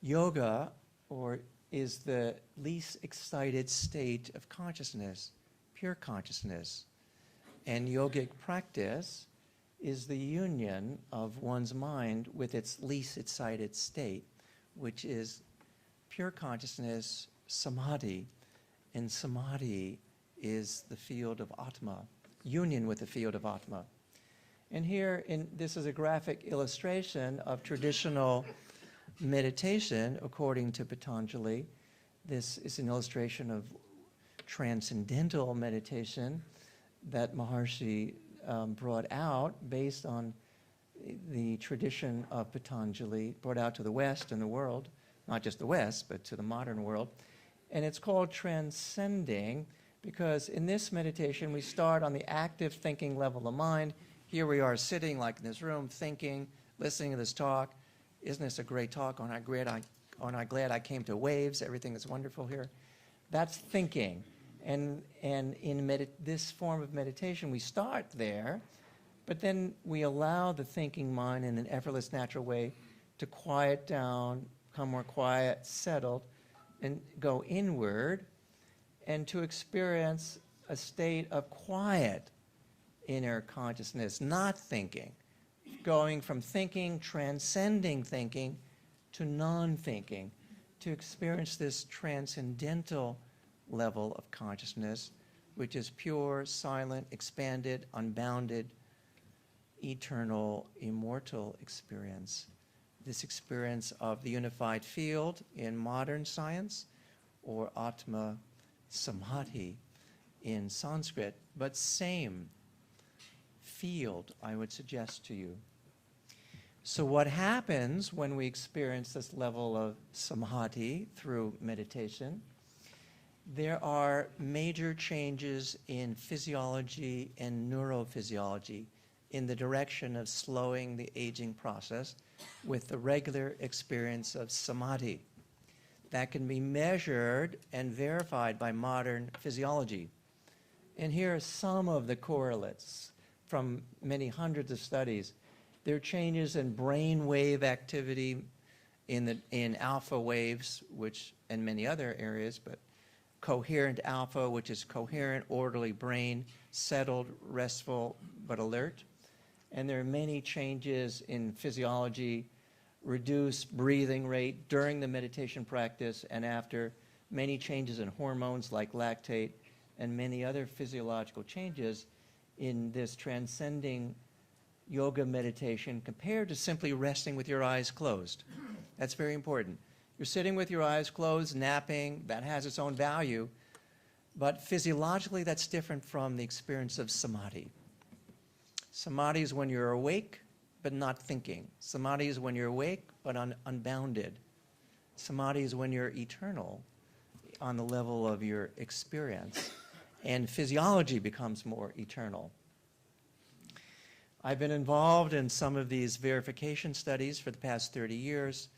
Yoga, is the least excited state of consciousness, pure consciousness. And yogic practice is the union of one's mind with its least excited state, which is pure consciousness, samadhi. And samadhi is the field of Atma, union with the field of Atma. And here, this is a graphic illustration of traditional meditation, according to Patanjali. This is an illustration of transcendental meditation that Maharishi brought out based on the tradition of Patanjali, brought out to the West and the world, not just the West, but to the modern world. And it's called transcending because in this meditation, we start on the active thinking level of mind. Here we are sitting like in this room, thinking, listening to this talk. Isn't this a great talk? Aren't I glad I came to Waves? Everything is wonderful here. That's thinking. And in this form of meditation, we start there, but then we allow the thinking mind in an effortless, natural way to quiet down, become more quiet, settled, and go inward, and to experience a state of quiet inner consciousness, not thinking. Going from thinking, transcending thinking, to non-thinking, to experience this transcendental level of consciousness, which is pure, silent, expanded, unbounded, eternal, immortal experience. This experience of the unified field in modern science, or Atma Samadhi in Sanskrit, but same field, I would suggest to you. So what happens when we experience this level of samadhi through meditation? There are major changes in physiology and neurophysiology in the direction of slowing the aging process with the regular experience of samadhi. That can be measured and verified by modern physiology. And here are some of the correlates from many hundreds of studies. There are changes in brain wave activity in alpha waves, and many other areas, but coherent alpha, which is coherent, orderly brain, settled, restful, but alert. And there are many changes in physiology, reduced breathing rate during the meditation practice and after, many changes in hormones like lactate, and many other physiological changes in this transcending yoga meditation compared to simply resting with your eyes closed. That's very important. You're sitting with your eyes closed, napping, that has its own value, but physiologically that's different from the experience of samadhi. Samadhi is when you're awake but not thinking. Samadhi is when you're awake but unbounded. Samadhi is when you're eternal on the level of your experience. And physiology becomes more eternal. I've been involved in some of these verification studies for the past 30 years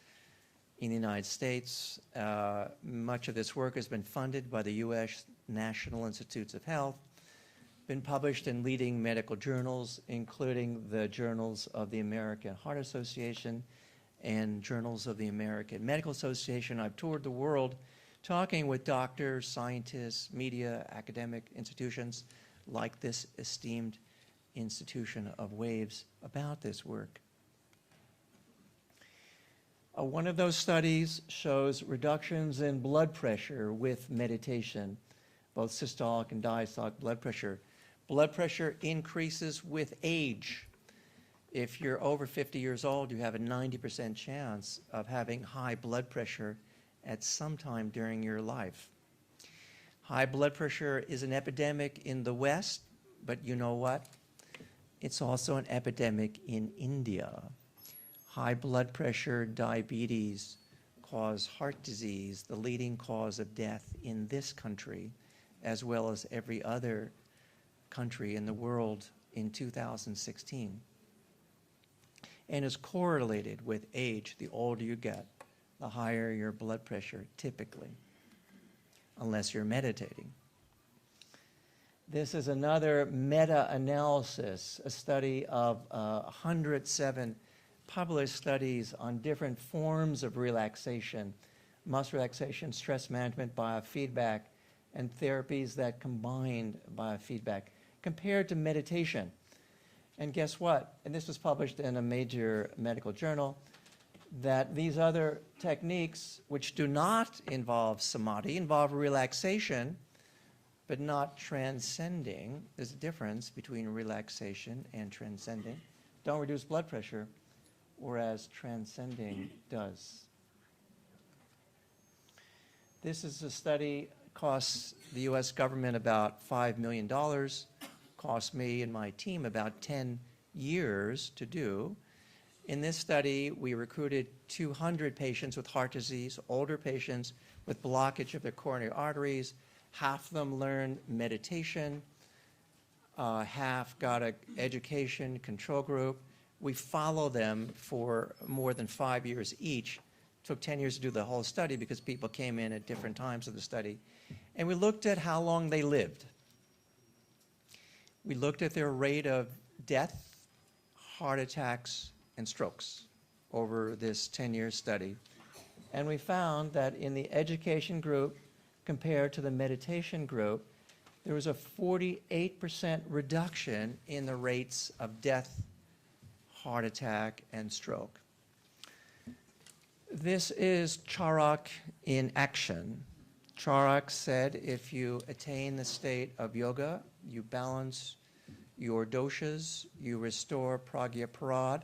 in the United States. Much of this work has been funded by the U.S. National Institutes of Health, been published in leading medical journals, including the journals of the American Heart Association and journals of the American Medical Association. I've toured the world talking with doctors, scientists, media, academic institutions like this esteemed institution of WAVES about this work. One of those studies shows reductions in blood pressure with meditation, both systolic and diastolic blood pressure. Blood pressure increases with age. If you're over 50 years old, you have a 90% chance of having high blood pressure at some time during your life. High blood pressure is an epidemic in the West, but you know what? It's also an epidemic in India. High blood pressure, diabetes cause heart disease, the leading cause of death in this country, as well as every other country in the world in 2016. And is correlated with age. The older you get, the higher your blood pressure typically, unless you're meditating. This is another meta-analysis, a study of 107 published studies on different forms of relaxation, muscle relaxation, stress management, biofeedback, and therapies that combine biofeedback compared to meditation. And guess what? And this was published in a major medical journal, that these other techniques, which do not involve samadhi, involve relaxation, but not transcending. There's a difference between relaxation and transcending. Don't reduce blood pressure, whereas transcending does. This is a study, costs the U.S. government about $5 million, cost me and my team about 10 years to do. In this study, we recruited 200 patients with heart disease, older patients with blockage of their coronary arteries. Half of them learned meditation, half got an education control group. We follow them for more than 5 years each. Took 10 years to do the whole study because people came in at different times of the study. And we looked at how long they lived. We looked at their rate of death, heart attacks, and strokes over this 10-year study. And we found that in the education group compared to the meditation group, there was a 48% reduction in the rates of death, heart attack, and stroke. This is Charak in action. Charak said if you attain the state of yoga, you balance your doshas, you restore pragya parad,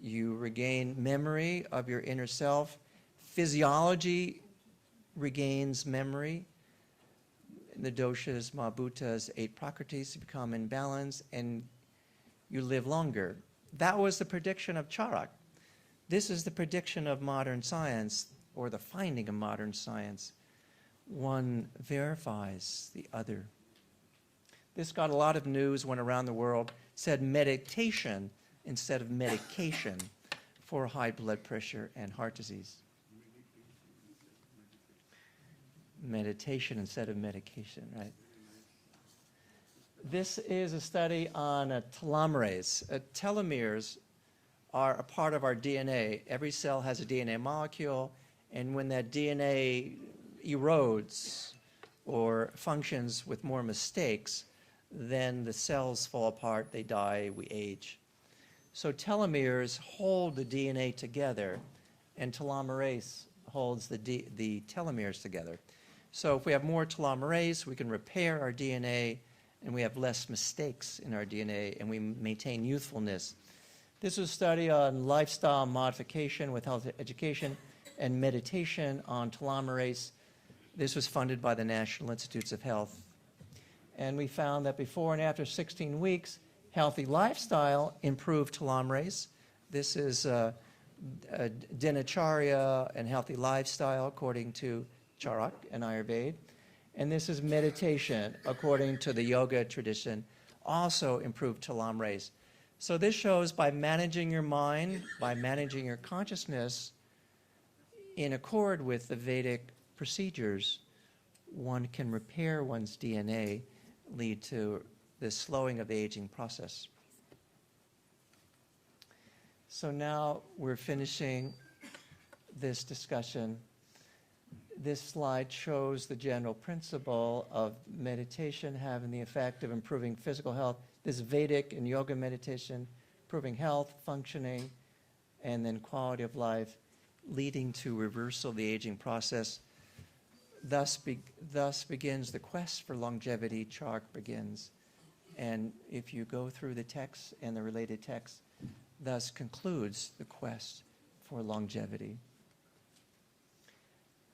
you regain memory of your inner self. Physiology regains memory. The doshas, mahbhutas, 8 prakritis become in balance, and you live longer. That was the prediction of Charak. This is the prediction of modern science, or the finding of modern science. One verifies the other. This got a lot of news, went around the world, said meditation instead of medication for high blood pressure and heart disease. Meditation instead of medication, right? This is a study on telomerase. Telomeres are a part of our DNA. Every cell has a DNA molecule, and when that DNA erodes or functions with more mistakes, then the cells fall apart, they die, we age. So telomeres hold the DNA together, and telomerase holds the telomeres together. So if we have more telomerase, we can repair our DNA, and we have less mistakes in our DNA, and we maintain youthfulness. This was a study on lifestyle modification with health education and meditation on telomerase. This was funded by the National Institutes of Health. And we found that before and after 16 weeks, Healthy lifestyle, improved telomerase. This is dinacharya and healthy lifestyle according to Charak and Ayurveda. And this is meditation according to the yoga tradition, also improved telomerase. So this shows by managing your mind, by managing your consciousness in accord with the Vedic procedures, one can repair one's DNA, lead to the slowing of the aging process. So now we're finishing this discussion. This slide shows the general principle of meditation having the effect of improving physical health. This Vedic and yoga meditation, improving health, functioning, and then quality of life, leading to reversal of the aging process. Thus begins the quest for longevity. Charak begins. And if you go through the texts and the related texts, thus concludes the quest for longevity.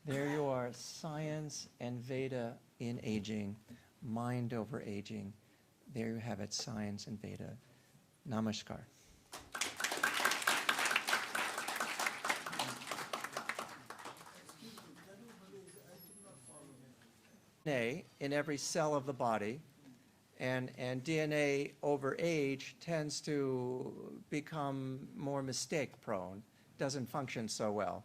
There you are, science and Veda in aging, mind over aging. There you have it, science and Veda. Namaskar. DNA in every cell of the body, and DNA over age tends to become more mistake prone, doesn't function so well.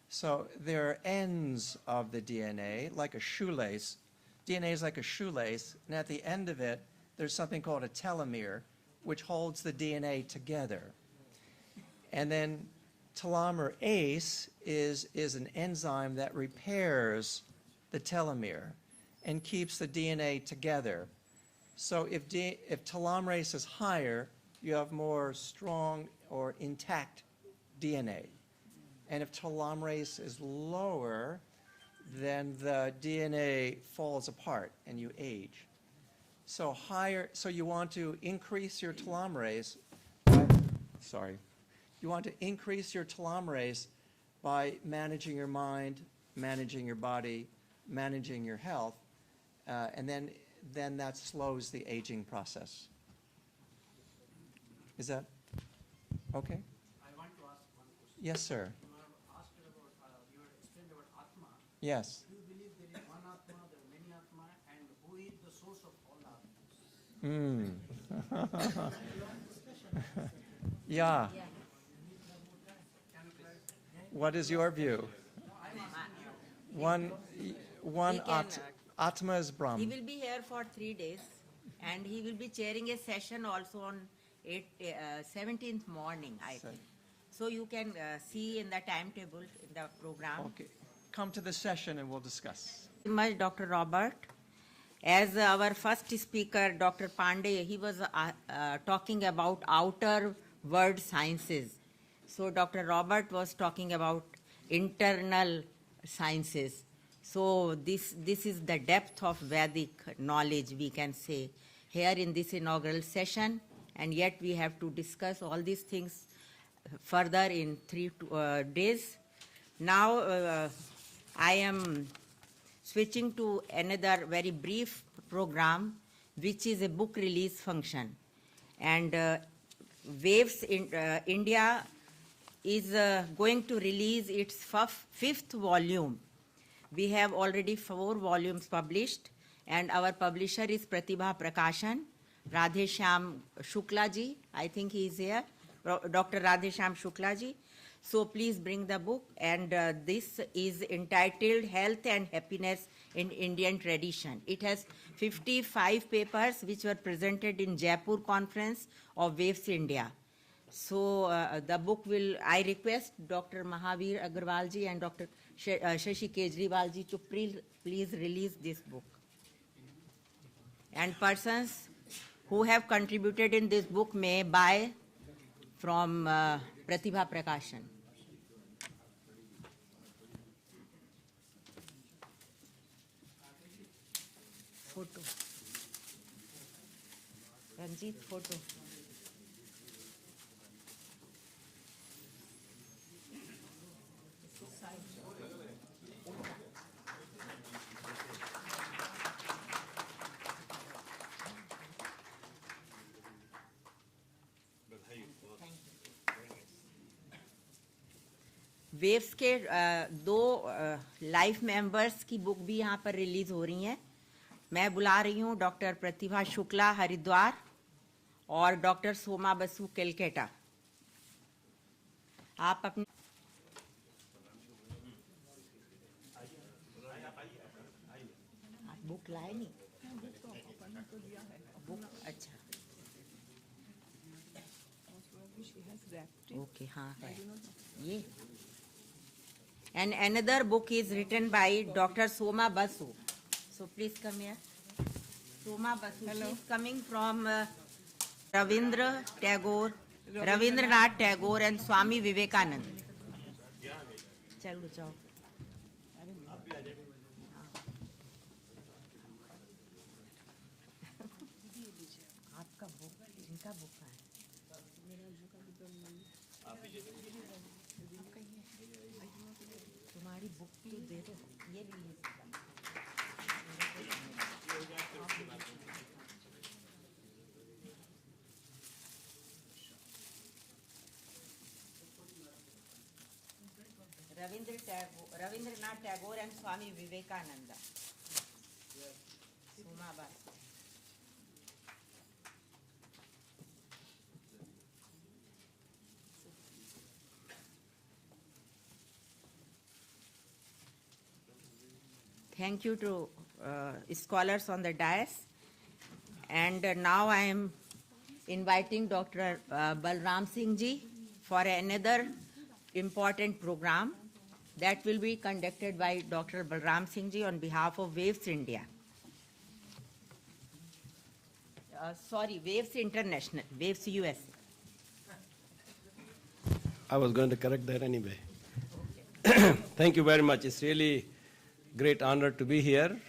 So there are ends of the DNA, like a shoelace. DNA is like a shoelace, and at the end of it, there's something called a telomere, which holds the DNA together. And then telomerase is an enzyme that repairs the telomere and keeps the DNA together. So if telomerase is higher, you have more strong or intact DNA. And if telomerase is lower, then the DNA falls apart and you age. So you want to increase your telomerase you want to increase your telomerase by managing your mind, managing your body, managing your health, and then that slows the aging process. Is that okay? I want to ask one question. Yes, sir. You have asked about, you have explained about Atma. Yes. Do you believe there is one Atma, there are many Atma, and who is the source of all Atmas? Yeah. What is your view? One He can, Atma is He Brahm. will be here for 3 days, and he will be chairing a session also on 17th morning, I think. So you can see in the timetable, in the program. Okay. Come to the session and we'll discuss. Much, Dr. Robert. As our first speaker, Dr. Pandey, he was talking about outer world sciences. So Dr. Robert was talking about internal sciences. So this is the depth of Vedic knowledge, we can say, here in this inaugural session, and yet we have to discuss all these things further in 3 days. Now I am switching to another very brief program, which is a book release function. And Waves in India is going to release its 5th volume. We have already 4 volumes published, and our publisher is Pratibha Prakashan, Radheshyam Shukla ji, I think he is here, Dr. Radheshyam Shukla ji. So please bring the book, and this is entitled Health and Happiness in Indian Tradition. It has 55 papers which were presented in Jaipur conference of Waves India. So the book will, I request Dr. Mahavir Agarwal ji and Dr. Shashi Kejriwal ji to please release this book. And persons who have contributed in this book may buy from Pratibha Prakashan. Photo. Ranjit, photo. Waves के दो life members की book भी यहाँ पर release हो रही हैं. मैं बुला रही हूँ डॉक्टर प्रतिभा शुक्ला हरिद्वार और डॉक्टर सोमा बसु केलकेटा. आप अपनी बुक लाए नहीं? बुक अच्छा ओके हाँ है ये. And another book is written by Dr. Soma Basu. So please come here. Soma Basu. Hello. She is coming from Ravindranath Tagore and Swami Vivekanand. चलो जाओ. आपका बुक इनका बुक है. तुम्हारी बुक तो दे दो. ये भी Ravindranath Tagore and Swami Vivekananda. Soma Basu. Thank you to scholars on the dais. And now I am inviting Dr. Balram Singh ji for another important program that will be conducted by Dr. Balram Singh ji on behalf of Waves India. Waves International, Waves USA. I was going to correct that anyway. Thank you very much. It's really great honor to be here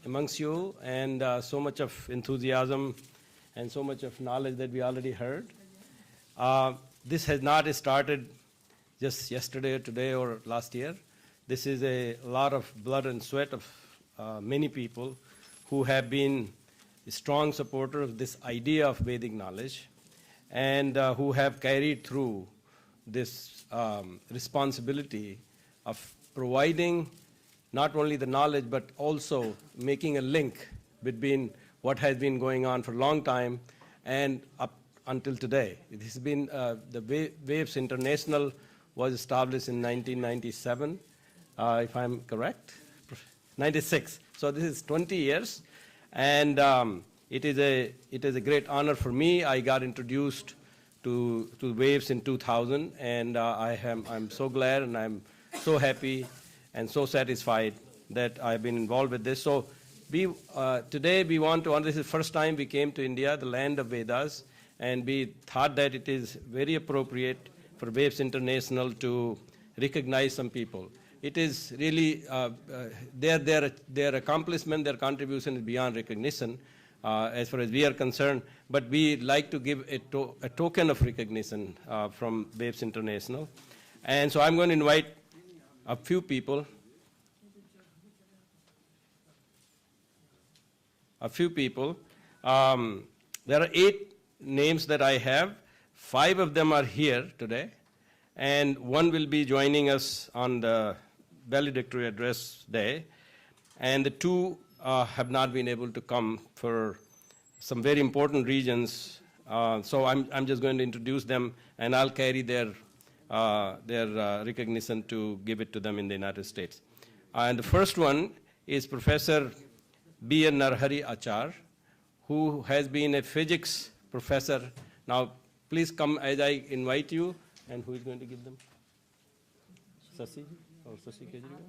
amongst you, and so much of enthusiasm and so much of knowledge that we already heard. This has not started just yesterday or today or last year. This is a lot of blood and sweat of many people who have been strong supporters of this idea of Vedic knowledge, and who have carried through this responsibility of providing not only the knowledge but also making a link between what has been going on for a long time and up until today. It has been, the Waves International was established in 1997, if I'm correct, 96. So this is 20 years, and it is a great honor for me. I got introduced to Waves in 2000, and I'm so glad and I'm so happy and so satisfied that I've been involved with this. So today we want to, this is the first time we came to India, the land of Vedas, and we thought that it is very appropriate for Waves International to recognize some people. It is really, their accomplishment, their contribution is beyond recognition as far as we are concerned, but we like to give a token of recognition from Waves International. And so I'm going to invite a few people. There are 8 names that I have. 5 of them are here today, and 1 will be joining us on the valedictory address day, and the 2 have not been able to come for some very important reasons. So I'm just going to introduce them, and I'll carry their recognition to give it to them in the United States. And the first one is Professor B.N. Narhari Achar, who has been a physics professor. Now, please come as I invite you. And who is going to give them? Sasi or Sasi Kejriwal?